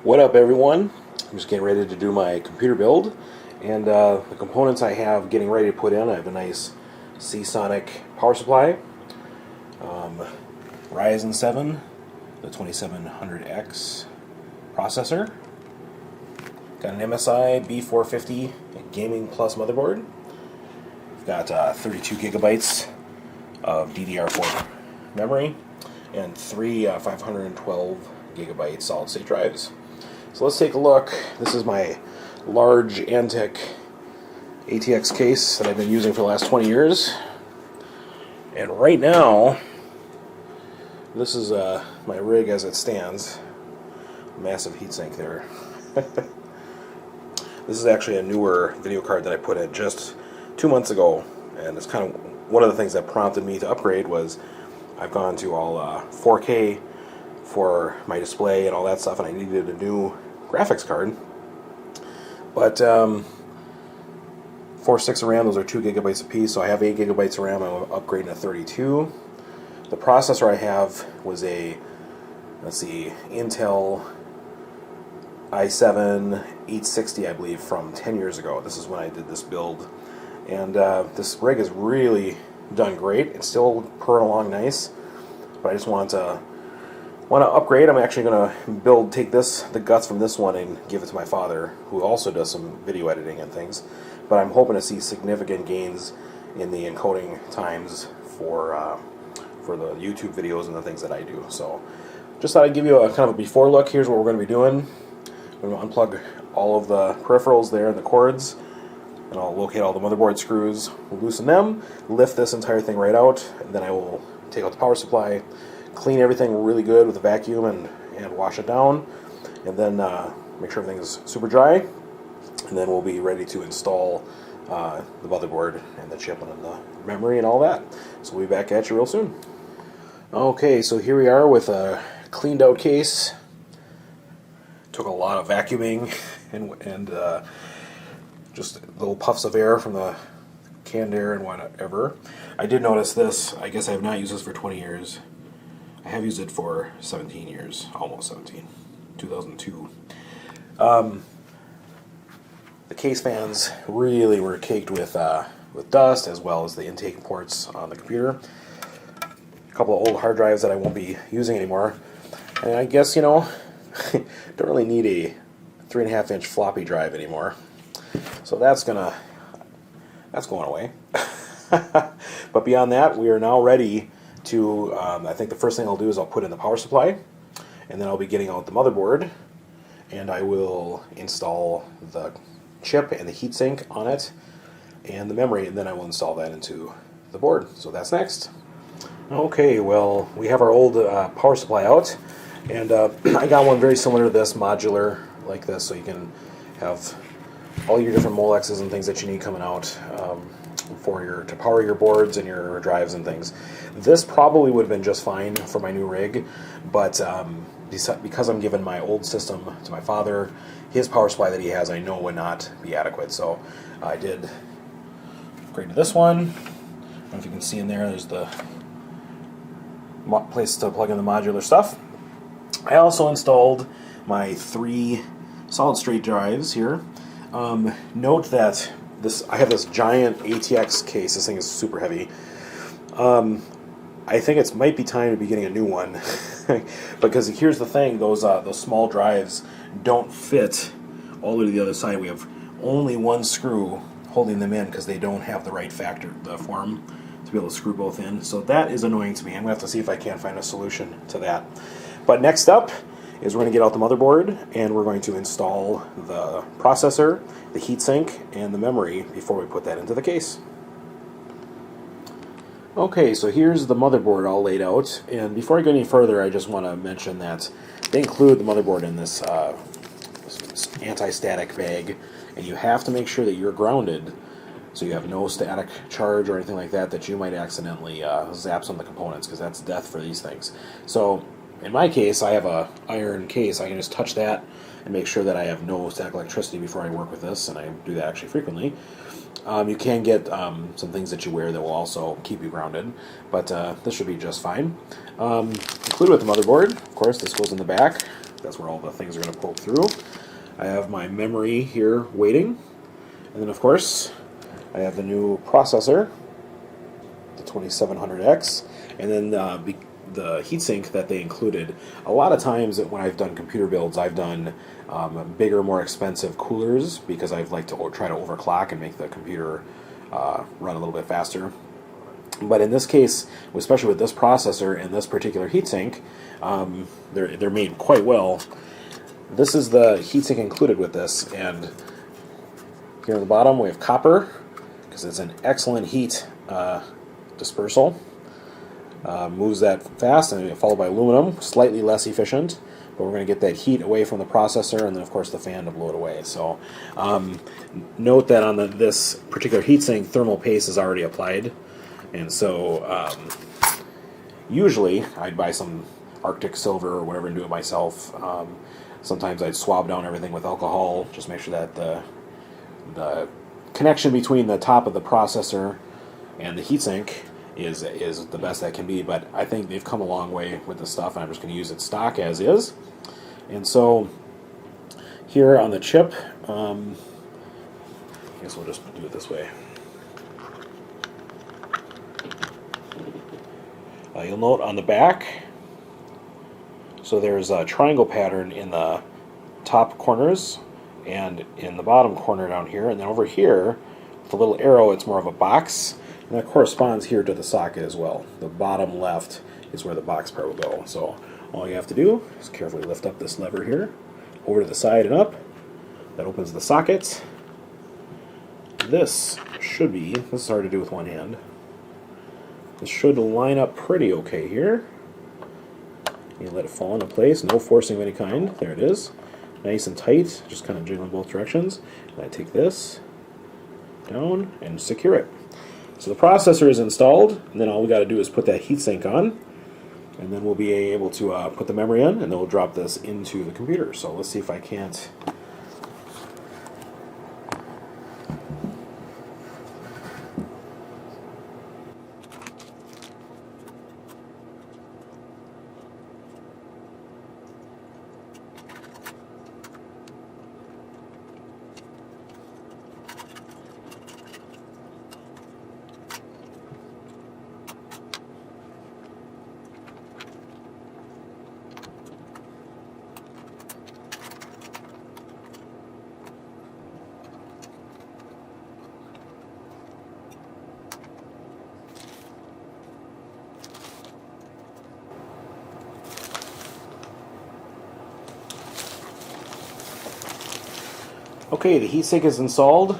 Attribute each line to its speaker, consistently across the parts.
Speaker 1: What up, everyone? I'm just getting ready to do my computer build, and the components I have getting ready to put in, I have a nice Seasonic power supply, Ryzen 7, the 2700X processor, got an MSI b450 Gaming Plus motherboard, I've got 32 gigabytes of DDR4 memory, and three 512 gigabyte solid state drives. So let's take a look. This is my large Antec ATX case that I've been using for the last 20 years. And right now, this is my rig as it stands. Massive heatsink there. This is actually a newer video card that I put in just 2 months ago. And it's kind of one of the things that prompted me to upgrade was I've gone to all 4K for my display and all that stuff, and I needed a new graphics card. But 4 sticks of RAM, those are 2 gigabytes a piece, so I have 8 gigabytes of RAM. I'm upgrading to 32. The processor I have was a, let's see, Intel i7 860, I believe, from 10 years ago. This is when I did this build. And this rig has really done great. It's still purring along nice, but I just want to upgrade. I'm actually going to take the guts from this one and give it to my father, who also does some video editing and things. But I'm hoping to see significant gains in the encoding times for the YouTube videos and the things that I do. So just thought I'd give you a kind of a before look. Here's what we're going to be doing. I'm going to unplug all of the peripherals there and the cords, and I'll locate all the motherboard screws, loosen them, lift this entire thing right out, and then I will take out the power supply, clean everything really good with a vacuum and wash it down, and then make sure everything is super dry, and then we'll be ready to install the motherboard and the chip and the memory and all that. So we'll be back at you real soon. Okay, so here we are with a cleaned out case. Took a lot of vacuuming and just little puffs of air from the canned air and whatever. I did notice this. I guess I have not used this for 20 years. I have used it for 17 years, almost 17, 2002. The case fans really were caked with dust, as well as the intake ports on the computer. A couple of old hard drives that I won't be using anymore. And I guess, you know, don't really need a 3.5-inch floppy drive anymore. So that's going away. But beyond that, we are now ready to, I think the first thing I'll do is I'll put in the power supply, and then I'll be getting out the motherboard, and I will install the chip and the heatsink on it, and the memory, and then I will install that into the board. So that's next. Okay, well, we have our old power supply out, and I got one very similar to this, modular, like this, so you can have all your different Molexes and things that you need coming out to power your boards and your drives and things. This probably would have been just fine for my new rig, but because I'm giving my old system to my father, his power supply that he has I know would not be adequate. So I did upgrade to this one. I don't know if you can see in there, there's the place to plug in the modular stuff. I also installed my 3 solid state drives here. Note that I have this giant ATX case. This thing is super heavy. I think it might be time to be getting a new one because here's the thing: those small drives don't fit all the way to the other side. We have only one screw holding them in because they don't have the right form to be able to screw both in. So that is annoying to me. I'm gonna have to see if I can find a solution to that. But next up is we're going to get out the motherboard, and we're going to install the processor, the heatsink, and the memory before we put that into the case. Okay, so here's the motherboard all laid out, and before I go any further, I just want to mention that they include the motherboard in this anti-static bag, and you have to make sure that you're grounded so you have no static charge or anything like that that you might accidentally zap some of the components, because that's death for these things. So in my case, I have a iron case. I can just touch that and make sure that I have no static electricity before I work with this, and I do that actually frequently. You can get some things that you wear that will also keep you grounded, but this should be just fine. Included with the motherboard, of course, this goes in the back. That's where all the things are going to poke through. I have my memory here waiting. And then, of course, I have the new processor, the 2700X, and then the heatsink that they included. A lot of times when I've done computer builds, I've done bigger, more expensive coolers because I've liked to try to overclock and make the computer run a little bit faster. But in this case, especially with this processor and this particular heatsink, they're made quite well. This is the heatsink included with this, and here on the bottom we have copper, because it's an excellent heat dispersal. Moves that fast, and followed by aluminum, slightly less efficient, but we're going to get that heat away from the processor, and then of course the fan to blow it away. So note that on this particular heatsink, thermal paste is already applied, and so usually I'd buy some Arctic silver or whatever and do it myself. Sometimes I'd swab down everything with alcohol, just make sure that the connection between the top of the processor and the heatsink is the best that can be. But I think they've come a long way with this stuff, and I'm just going to use it stock as is. And so here on the chip, I guess we'll just do it this way. You'll note on the back, so there's a triangle pattern in the top corners and in the bottom corner down here, and then over here, with a little arrow, it's more of a box, and that corresponds here to the socket as well. The bottom left is where the box part will go. So all you have to do is carefully lift up this lever here, over to the side and up. That opens the socket. This is hard to do with one hand. This should line up pretty okay here. You let it fall into place, no forcing of any kind. There it is. Nice and tight, just kind of jiggling both directions. And I take this down and secure it. So the processor is installed, and then all we got to do is put that heatsink on, and then we'll be able to put the memory in, and then we'll drop this into the computer. So let's see if I can't. Okay, the heatsink is installed.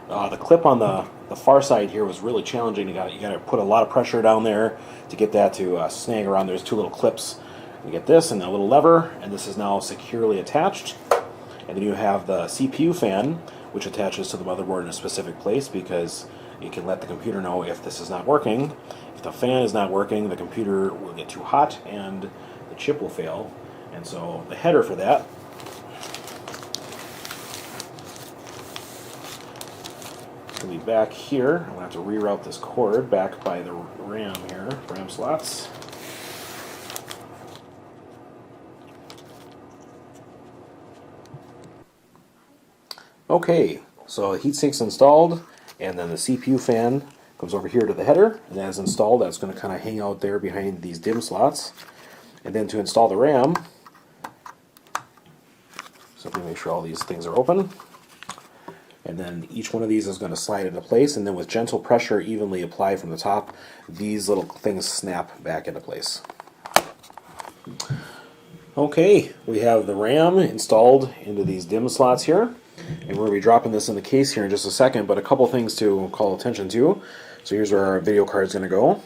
Speaker 1: The clip on the far side here was really challenging. You got to put a lot of pressure down there to get that to snag around. There's two little clips. You get this and a little lever, and this is now securely attached. And then you have the CPU fan, which attaches to the motherboard in a specific place, because you can let the computer know if this is not working. If the fan is not working, the computer will get too hot and the chip will fail. And so the header for that will be back here. I'm going to have to reroute this cord back by the RAM here, RAM slots. Okay, so the heatsink's installed, and then the CPU fan comes over here to the header, and that is installed. That's going to kind of hang out there behind these DIMM slots. And then to install the RAM, simply make sure all these things are open. And then each one of these is going to slide into place, and then with gentle pressure evenly applied from the top, these little things snap back into place. Okay, we have the RAM installed into these DIMM slots here, and we're going to be dropping this in the case here in just a second, but a couple things to call attention to. So here's where our video card is going to go.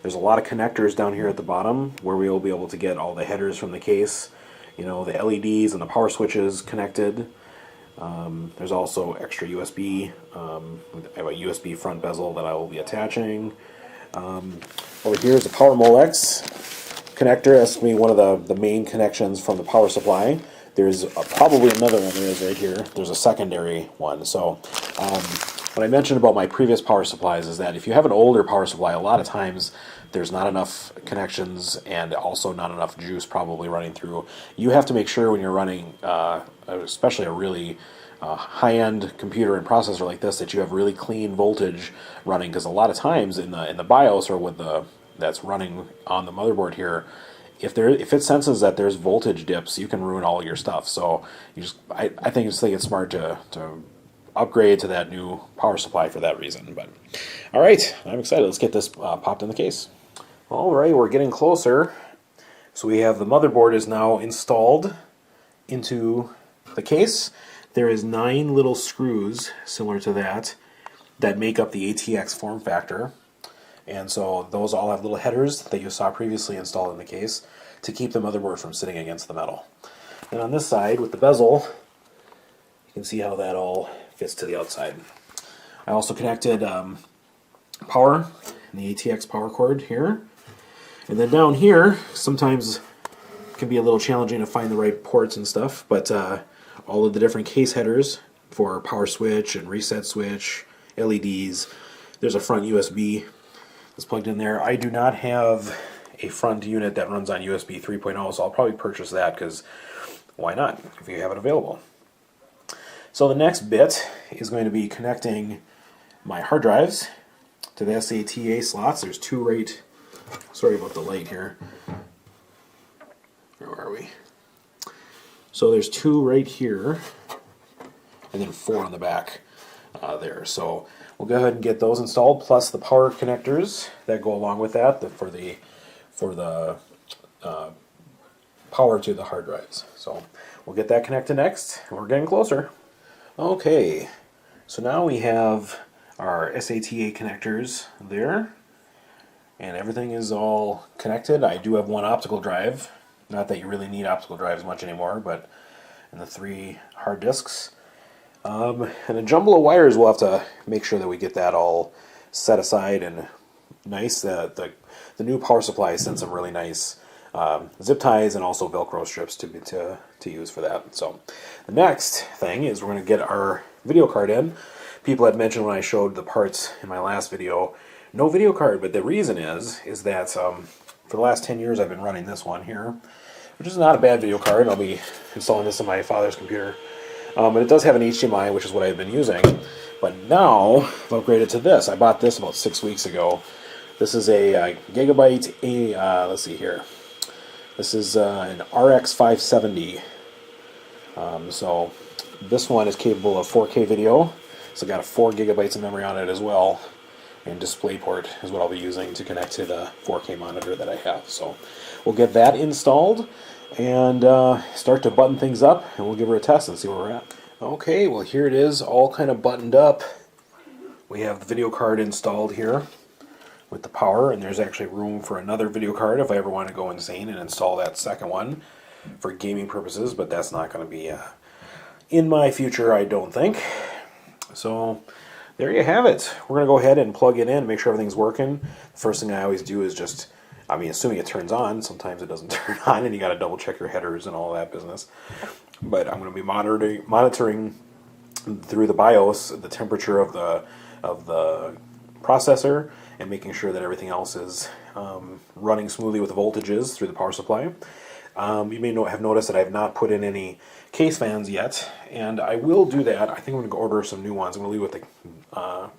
Speaker 1: There's a lot of connectors down here at the bottom where we will be able to get all the headers from the case, you know, the LEDs and the power switches connected. There's also extra USB. I have a USB front bezel that I will be attaching. Over here is a Power Molex connector. That's going to be one of the main connections from the power supply. There's probably another one there is right here. There's a secondary one. So what I mentioned about my previous power supplies is that if you have an older power supply, a lot of times there's not enough connections and also not enough juice probably running through. You have to make sure when you're running, especially a really high-end computer and processor like this, that you have really clean voltage running, because a lot of times in the BIOS or with that's running on the motherboard here, if it senses that there's voltage dips, you can ruin all your stuff. So I think it's smart to upgrade to that new power supply for that reason. But all right, I'm excited. Let's get this popped in the case. All right, we're getting closer. So we have the motherboard is now installed into the case. There is 9 little screws similar to that make up the ATX form factor. And so those all have little headers that you saw previously installed in the case to keep the motherboard from sitting against the metal. And on this side with the bezel, you can see how that all fits to the outside. I also connected power and the ATX power cord here. And then down here, sometimes it can be a little challenging to find the right ports and stuff, but all of the different case headers for power switch and reset switch, LEDs. There's a front USB that's plugged in there. I do not have a front unit that runs on USB 3.0, so I'll probably purchase that, because why not if you have it available. So the next bit is going to be connecting my hard drives to the SATA slots. There's 2 right. Sorry about the light here. Where are we? So there's 2 right here, and then 4 on the back there. So we'll go ahead and get those installed, plus the power connectors that go along with that for the power to the hard drives. So we'll get that connected next, and we're getting closer. Okay, so now we have our SATA connectors there, and everything is all connected. I do have 1 optical drive. Not that you really need optical drives much anymore, but and the 3 hard disks. And a jumble of wires, we'll have to make sure that we get that all set aside and nice. The new power supply sent some really nice zip ties and also Velcro strips to use for that. So the next thing is we're going to get our video card in. People had mentioned when I showed the parts in my last video, no video card, but the reason is that for the last 10 years I've been running this one here, which is not a bad video card. I'll be installing this on my father's computer. But it does have an HDMI, which is what I've been using. But now I've upgraded to this. I bought this about 6 weeks ago. This is a Gigabyte, let's see here. This is an RX 570. So this one is capable of 4K video. It's got a 4 gigabytes of memory on it as well. And DisplayPort is what I'll be using to connect to the 4K monitor that I have. So we'll get that installed and start to button things up, and we'll give her a test and see where we're at. Okay, well here it is, all kind of buttoned up. We have the video card installed here with the power, and there's actually room for another video card if I ever want to go insane and install that second one for gaming purposes, but that's not going to be in my future, I don't think. So there you have it. We're going to go ahead and plug it in, make sure everything's working. The first thing I always do is just, assuming it turns on, sometimes it doesn't turn on and you got to double check your headers and all that business. But I'm going to be monitoring through the BIOS the temperature of the processor and making sure that everything else is running smoothly with the voltages through the power supply. You may have noticed that I have not put in any case fans yet, and I will do that. I think I'm going to go order some new ones. I'm going to leave with the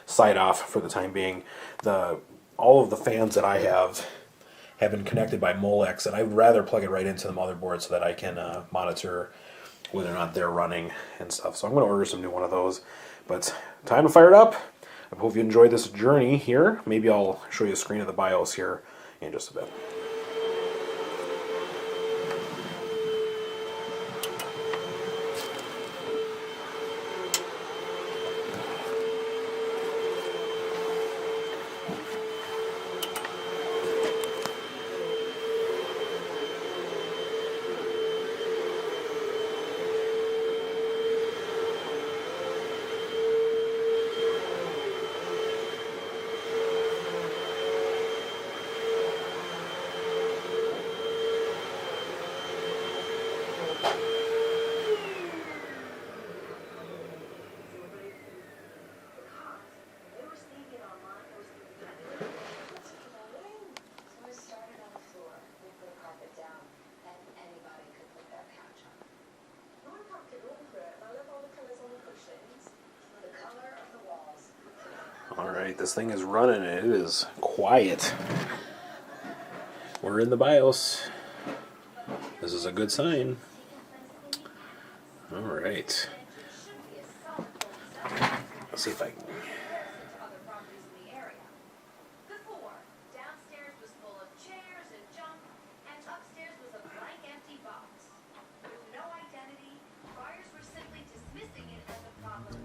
Speaker 1: side off for the time being. All of the fans that I have been connected by Molex, and I'd rather plug it right into the motherboard so that I can monitor whether or not they're running and stuff. So I'm going to order some new one of those. But time to fire it up. I hope you enjoyed this journey here. Maybe I'll show you a screen of the BIOS here in just a bit. Alright, this thing is running and it is quiet. We're in the BIOS. This is a good sign. Alright. Let's see if I can...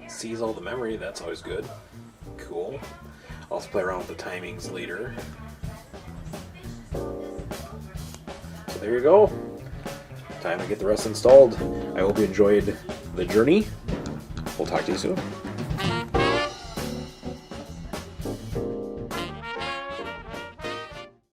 Speaker 1: Sees all the memory, that's always good. Cool. I'll also play around with the timings later. So there you go. Time to get the rest installed. I hope you enjoyed the journey. We'll talk to you soon.